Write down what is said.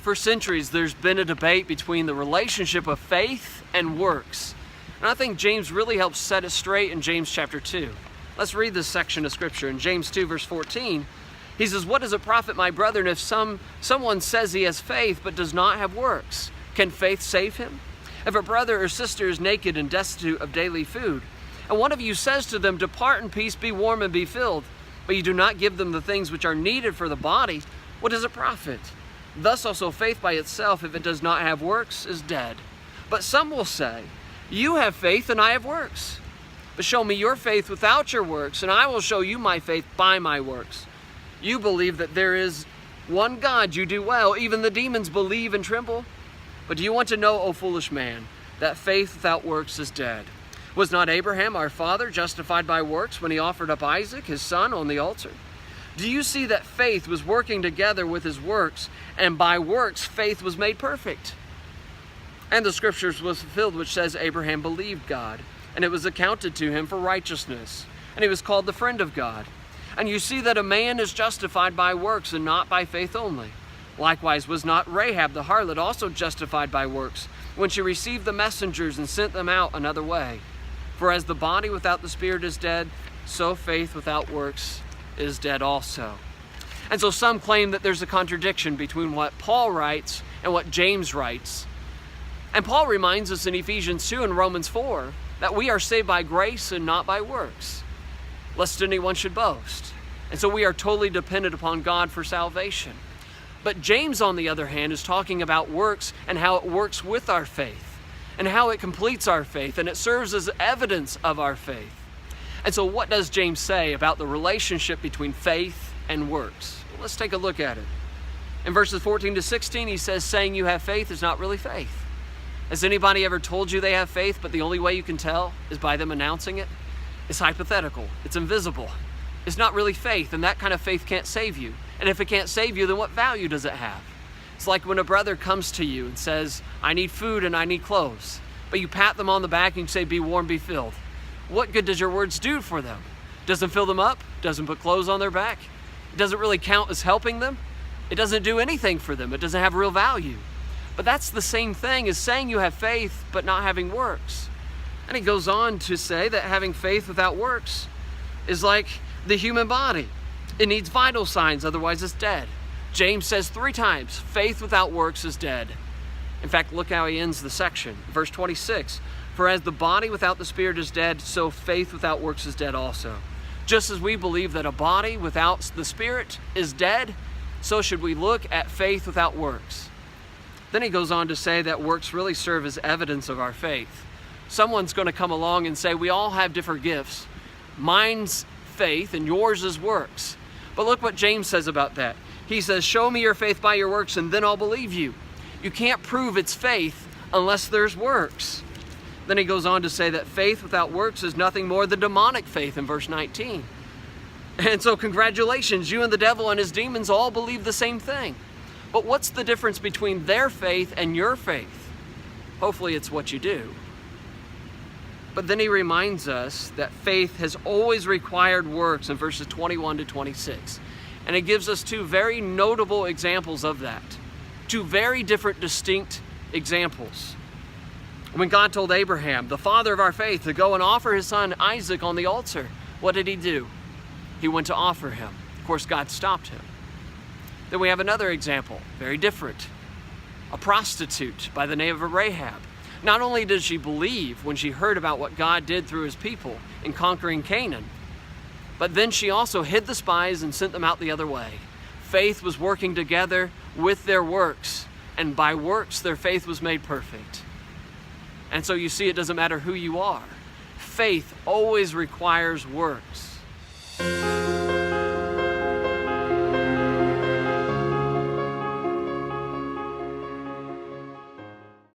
For centuries, there's been a debate between the relationship of faith and works. And I think James really helps set it straight in James chapter 2. Let's read this section of scripture. In James 2 verse 14, he says, "What does it profit, my brethren, if someone says he has faith but does not have works? Can faith save him? If a brother or sister is naked and destitute of daily food, and one of you says to them, 'Depart in peace, be warm and be filled,' but you do not give them the things which are needed for the body, what does it profit? Thus also faith by itself, if it does not have works, is dead. But some will say, 'You have faith and I have works. But show me your faith without your works, and I will show you my faith by my works. You believe that there is one God, you do well. Even the demons believe and tremble. But do you want to know, O foolish man, that faith without works is dead? Was not Abraham our father justified by works when he offered up Isaac, his son, on the altar? Do you see that faith was working together with his works, and by works faith was made perfect? And the scriptures was fulfilled, which says Abraham believed God, and it was accounted to him for righteousness, and he was called the friend of God. And you see that a man is justified by works and not by faith only. Likewise was not Rahab the harlot also justified by works, when she received the messengers and sent them out another way? For as the body without the spirit is dead, so faith without works is dead also." And so some claim that there's a contradiction between what Paul writes and what James writes. And Paul reminds us in Ephesians 2 and Romans 4 that we are saved by grace and not by works, lest anyone should boast. And so we are totally dependent upon God for salvation. But James, on the other hand, is talking about works and how it works with our faith and how it completes our faith and it serves as evidence of our faith. And so what does James say about the relationship between faith and works? Well, let's take a look at it. In verses 14 to 16, he says, saying you have faith is not really faith. Has anybody ever told you they have faith, but the only way you can tell is by them announcing it? It's hypothetical. It's invisible. It's not really faith, and that kind of faith can't save you. And if it can't save you, then what value does it have? It's like when a brother comes to you and says, I need food and I need clothes. But you pat them on the back and you say, be warm, be filled. What good does your words do for them? Doesn't fill them up? Doesn't put clothes on their back? It doesn't really count as helping them? It doesn't do anything for them. It doesn't have real value. But that's the same thing as saying you have faith but not having works. And he goes on to say that having faith without works is like the human body. It needs vital signs, otherwise it's dead. James says 3 times, faith without works is dead. In fact, look how he ends the section. Verse 26, for as the body without the spirit is dead, so faith without works is dead also. Just as we believe that a body without the spirit is dead, so should we look at faith without works. Then he goes on to say that works really serve as evidence of our faith. Someone's going to come along and say, we all have different gifts. Mine's faith and yours is works. But look what James says about that. He says, show me your faith by your works and then I'll believe you. You can't prove it's faith unless there's works. Then he goes on to say that faith without works is nothing more than demonic faith in verse 19. And so congratulations, you and the devil and his demons all believe the same thing. But what's the difference between their faith and your faith? Hopefully it's what you do. But then he reminds us that faith has always required works in verses 21 to 26. And it gives us 2 very notable examples of that. 2 very different, distinct examples. When God told Abraham, the father of our faith, to go and offer his son Isaac on the altar, what did he do? He went to offer him. Of course, God stopped him. Then we have another example, very different. A prostitute by the name of Rahab. Not only did she believe when she heard about what God did through his people in conquering Canaan, but then she also hid the spies and sent them out the other way. Faith was working together with their works, and by works their faith was made perfect. And so you see, it doesn't matter who you are. Faith always requires works.